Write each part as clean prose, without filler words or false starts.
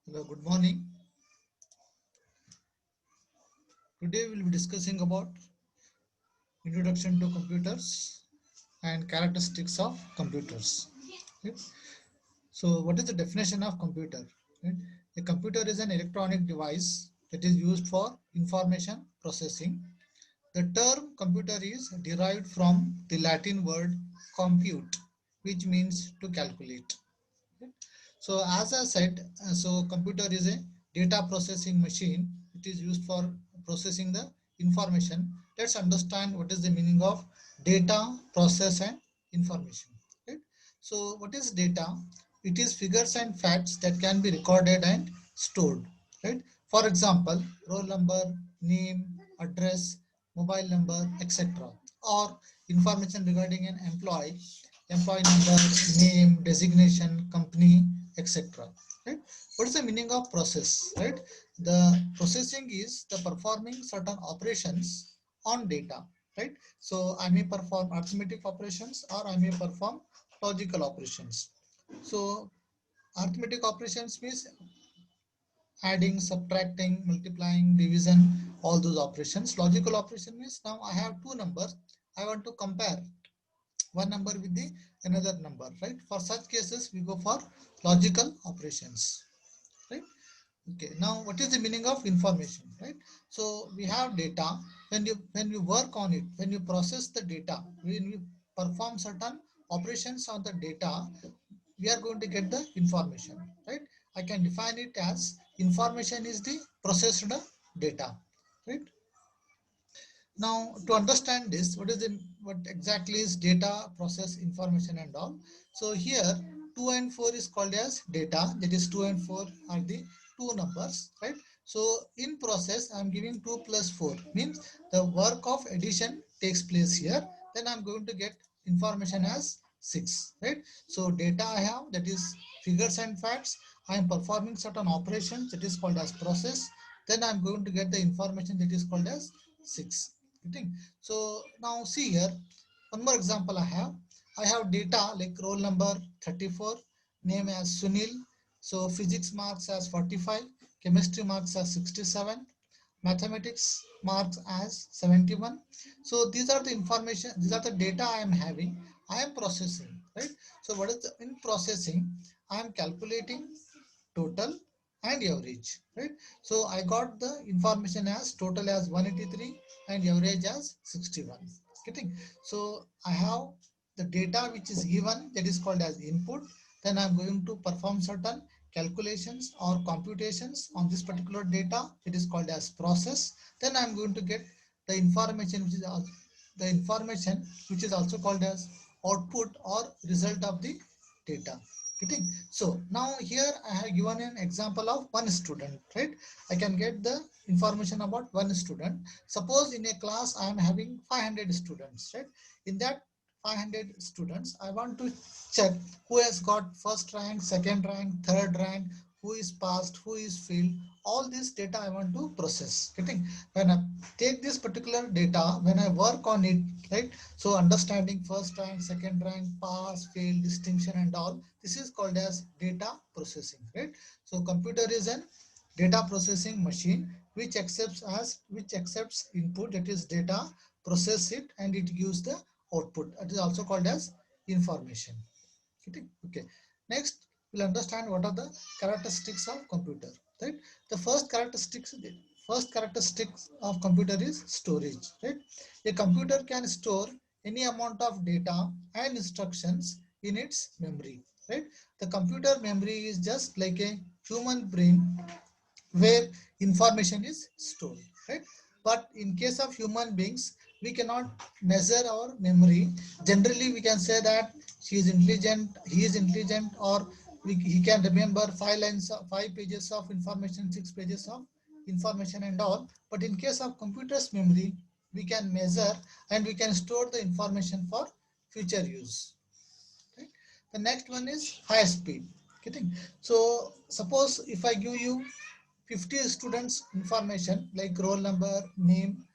Hello, good morning. Today we'll be discussing about introduction to computers and characteristics of computers. Right? So, what is the definition of computer? Right? A computer is an electronic device that is used for information processing. The term computer is derived from the Latin word compute, which means to calculate. So as I said, so computer is a data processing machine. It is used for processing the information. Let's understand what is the meaning of data, process and information. Right? So what is data? It is figures and facts that can be recorded and stored. Right? For example, roll number, name, address, mobile number, etc. Or information regarding an employee number, name, designation, company, etc. Right? What is the meaning of process? Right? The processing is the performing certain operations on data. Right? So I may perform arithmetic operations or I may perform logical operations. So arithmetic operations means adding, subtracting, multiplying, division, all those operations. Logical operation means now I have two numbers. I want to compare one number with the another number, right? For such cases, we go for logical operations, right? Okay. Now, what is the meaning of information, right? So we have data. When you work on it, when you process the data, when you perform certain operations on the data, we are going to get the information, right? I can define it as information is the processed data, right? Now, to understand this, what exactly is data, process, information, and all? So here, 2 and 4 is called as data. That is 2 and 4 are the two numbers, right? So in process, I'm giving 2 plus 4 means the work of addition takes place here. Then I'm going to get information as 6, right? So data I have, that is figures and facts. I am performing certain operations, that is called as process. Then I'm going to get the information that is called as 6. Getting? So now see here, one more example I have. I have data like roll number 34, name as Sunil. So physics marks as 45, chemistry marks as 67, mathematics marks as 71. So these are the information, these are the data I am having. I am processing, right? So what is the in processing? I am calculating total and average, right? So I got the information as total as 183 and average as 61. Getting? So I have the data which is given, that is called as input. Then I'm going to perform certain calculations or computations on this particular data. It is called as process. Then I'm going to get the information which is also called as output or result of the data. Getting? So now here I have given an example of one student, right? I can get the information about one student. Suppose in a class I am having 500 students, right? In that 500 students, I want to check who has got first rank, second rank, third rank, who is passed, who is failed. All this data I want to process. Getting? When I take this particular data, when I work on it, right? So understanding first rank, second rank, pass, fail, distinction and all, this is called as data processing, right? So computer is an data processing machine which accepts input, that is data, process it and it gives the output. It is also called as information. Okay. Next, we'll understand what are the characteristics of computer. Right. The first characteristics of computer is storage. Right. A computer can store any amount of data and instructions in its memory. Right. The computer memory is just like a human brain where information is stored, right? But in case of human beings, we cannot measure our memory. Generally, we can say that she is intelligent, he is intelligent, or he can remember 5 lines, 5 pages of information, 6 pages of information and all. But in case of computer's memory, we can measure and we can store the information for future use. Right? The next one is high speed. Getting? So suppose if I give you 50 students information like roll number, name,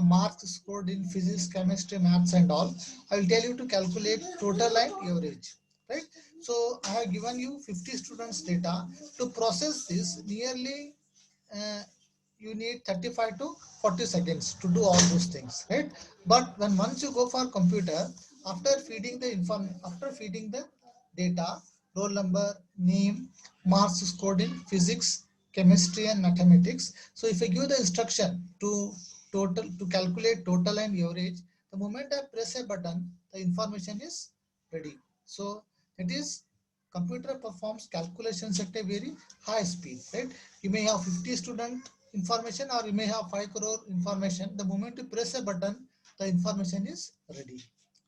marks scored in physics, chemistry, maths and all, I will tell you to calculate total and average, right? So I have given you 50 students data. To process this, nearly uh, you need 35 to 40 seconds to do all those things, right? But when once you go for computer, after feeding the data, roll number, name, marks scored in physics, chemistry, and mathematics. So if I give the instruction to calculate total and average, the moment I press a button, the information is ready. So it is computer performs calculations at a very high speed, right? You may have 50 student information or you may have 5 crore information. The moment you press a button, the information is ready,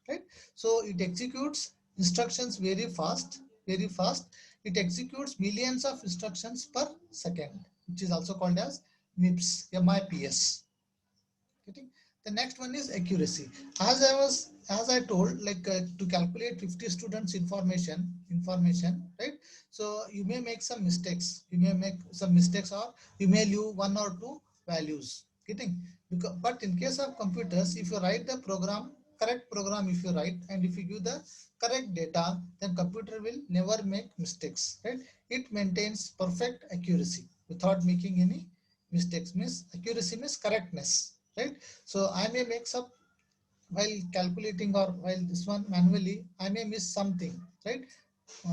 right? So it executes instructions very fast. It executes millions of instructions per second, which is also called as MIPS. Getting the next one is accuracy. As I told, like to calculate 50 students information, right? So you may make some mistakes. You may make some mistakes, or you may leave one or two values. Getting because, but in case of computers, if you write the correct program, if you write and if you give the correct data, then computer will never make mistakes, right? It maintains perfect accuracy without making any mistakes. Means accuracy means correctness, right? So I may mix up while calculating or while this one manually, I may miss something, right?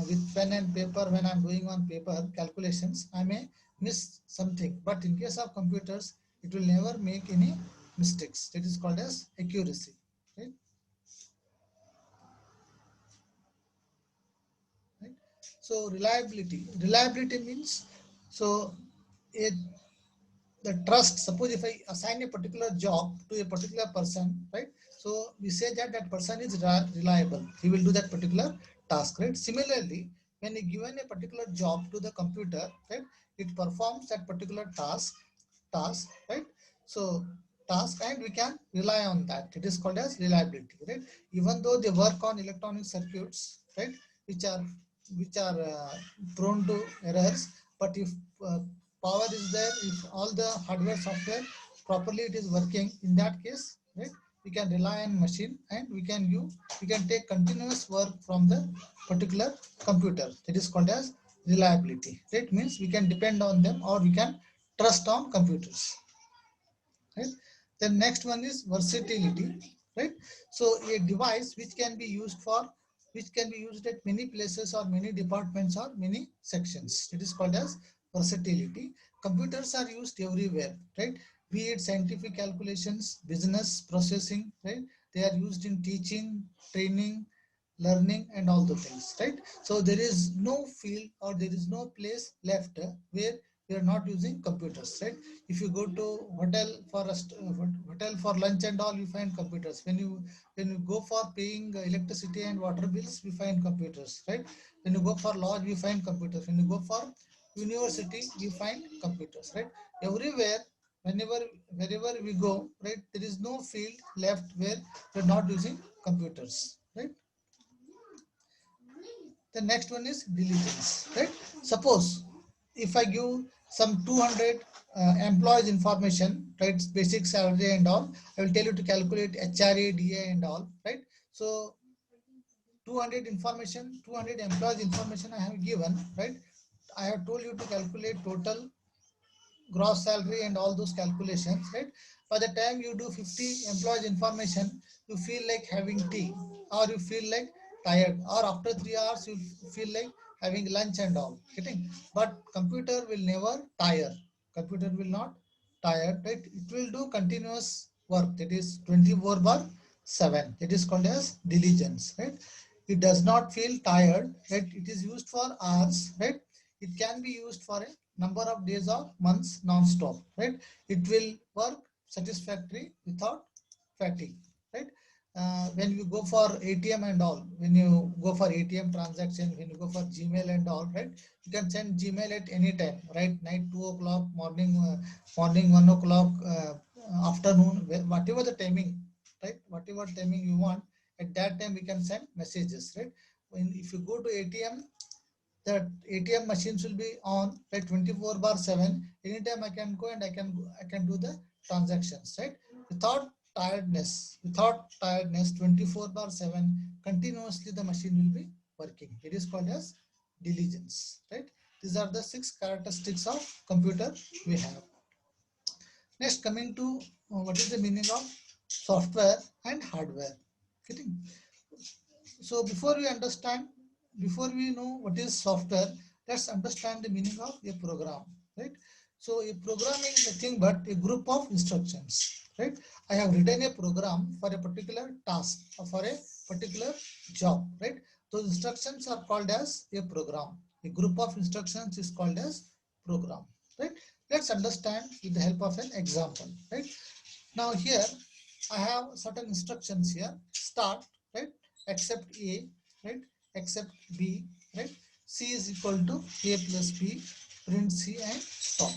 With pen and paper, when I'm doing on paper calculations, I may miss something. But in case of computers, it will never make any mistakes. That is called as accuracy, right? Right? So reliability means so it the trust. Suppose if I assign a particular job to a particular person, right? So we say that that person is reliable, he will do that particular task, right? Similarly, when you given a particular job to the computer, right, it performs that particular task, right? So task, and we can rely on that. It is called as reliability, right? Even though they work on electronic circuits, right, which are prone to errors, but if power is there, if all the hardware software properly it is working, in that case, right, we can rely on machine, and we can take continuous work from the particular computer. That is called as reliability. That means we can depend on them, or we can trust on computers, right? The next one is versatility, right? So a device which can be used at many places or many departments or many sections. It is called as versatility. Computers are used everywhere, right? Be it scientific calculations, business processing, right? They are used in teaching, training, learning, and all the things, right? So there is no field or there is no place left where we are not using computers, right? If you go to hotel for lunch and all, you find computers. When you go for paying electricity and water bills, we find computers, right? When you go for lodge, we find computers. When you go for university, we find computers, right? Everywhere, whenever wherever we go, right, there is no field left where we're not using computers, right? The next one is diligence, right? Suppose if I give some 200 employees information, right, basic salary and all, I will tell you to calculate HRA, DA and all, right? So 200 employees information I have given, right? I have told you to calculate total gross salary and all those calculations, right? By the time you do 50 employees information, you feel like having tea, or you feel like tired, or after 3 hours you feel like having lunch and all. Getting? But computer will never tire. Computer will not tire, right? It will do continuous work. That is 24 bar 7. It is called as diligence, right? It does not feel tired, right? It is used for hours, right? It can be used for a number of days or months non-stop, right? It will work satisfactory without fatigue, right? When you go for ATM and all, when you go for ATM transaction, when you go for Gmail and all, right? You can send Gmail at any time, right? Night 2 o'clock, morning 1 o'clock, afternoon, whatever the timing, right? Whatever timing you want, at that time we can send messages, right? When if you go to ATM, the ATM machines will be on like 24 bar 7. Anytime I can go and I can do the transactions, right? Without tiredness, 24 bar 7, continuously the machine will be working. It is called as diligence, right? These are the 6 characteristics of computer we have. Next, coming to what is the meaning of software and hardware. Getting? So before we know what is software, let's understand the meaning of a program, right? So a program is nothing but a group of instructions, right? I have written a program for a particular task or for a particular job, right? Those instructions are called as a program. A group of instructions is called as program, right? Let's understand with the help of an example, right? Now here I have certain instructions here. Start, right? Accept A, right? Accept B, right? C is equal to A plus B, print C and stop,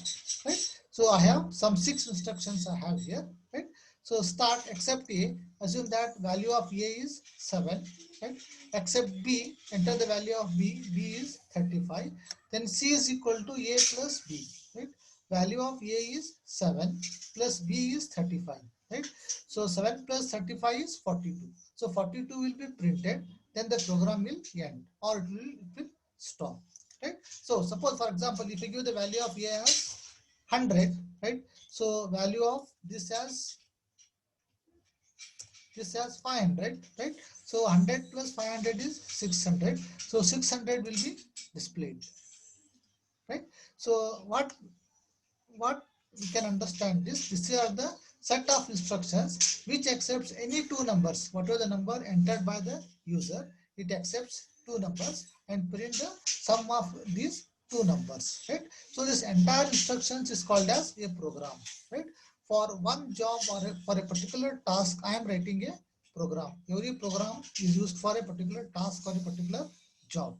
right? So I have some 6 instructions I have here, right? So start, accept A, assume that value of A is 7, right? Accept B, enter the value of B, B is 35. Then C is equal to A plus B, right? Value of A is 7 plus B is 35, right? So 7 plus 35 is 42. So 42 will be printed, then the program will end or it will stop, right? So suppose for example, if you give the value of A as 100, right? So value of this as 500, right? So 100 plus 500 is 600. So 600 will be displayed, right? So what we can understand this are the set of instructions which accepts any two numbers. Whatever the number entered by the user, it accepts two numbers and print the sum of these two numbers, right? So this entire instructions is called as a program, right? For one job or for a particular task, I am writing a program. Every program is used for a particular task or a particular job,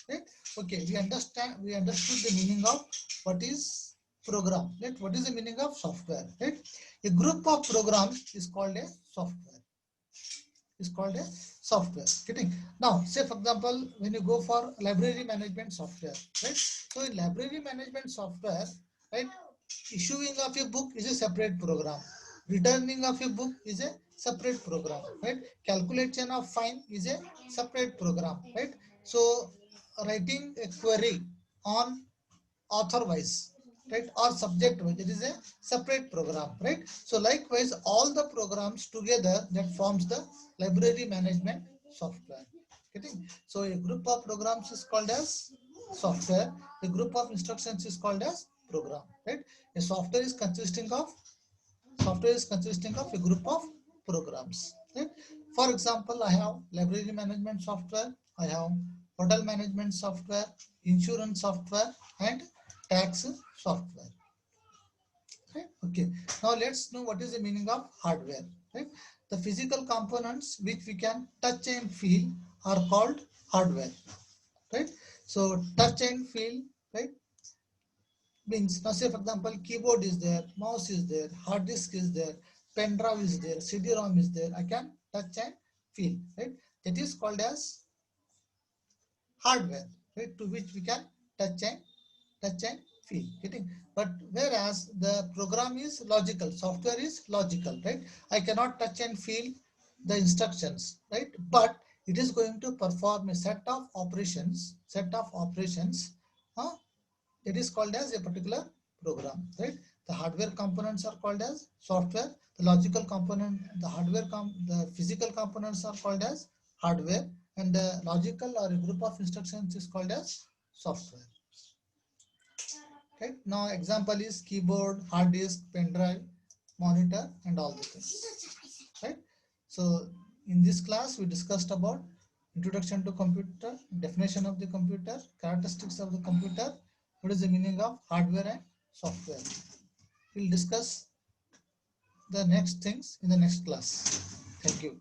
right? Okay, we understood the meaning of what is program, right? What is the meaning of software, right? A group of programs is called a software, getting? Now say for example, when you go for library management software, right? So in library management software, right, issuing of a book is a separate program, returning of a book is a separate program, right? Calculation of fine is a separate program, right? So writing a query on author wise, right, or subject wise, it is a separate program, right? So likewise all the programs together that forms the library management software, getting? So a group of programs is called as software, a group of instructions is called as program, right? A software is consisting of a group of programs, right? For example, I have library management software, I have hotel management software, insurance software and tax software, right? Okay, now let's know what is the meaning of hardware, right? The physical components which we can touch and feel are called hardware, right? So touch and feel, right, means, now say for example, keyboard is there, mouse is there, hard disk is there, pen drive is there, CD-ROM is there, I can touch and feel, right? That is called as hardware, right? To which we can touch and feel, getting? But whereas the program is logical, software is logical, right? I cannot touch and feel the instructions, right? But it is going to perform a set of operations, uh, it is called as a particular program, right? The hardware components are called as software, the logical component, the physical components are called as hardware, and the logical or a group of instructions is called as software, right? Now example is keyboard, hard disk, pen drive, monitor and all the things, right? So in this class we discussed about introduction to computer, definition of the computer, characteristics of the computer, what is the meaning of hardware and software. We'll discuss the next things in the next class. Thank you.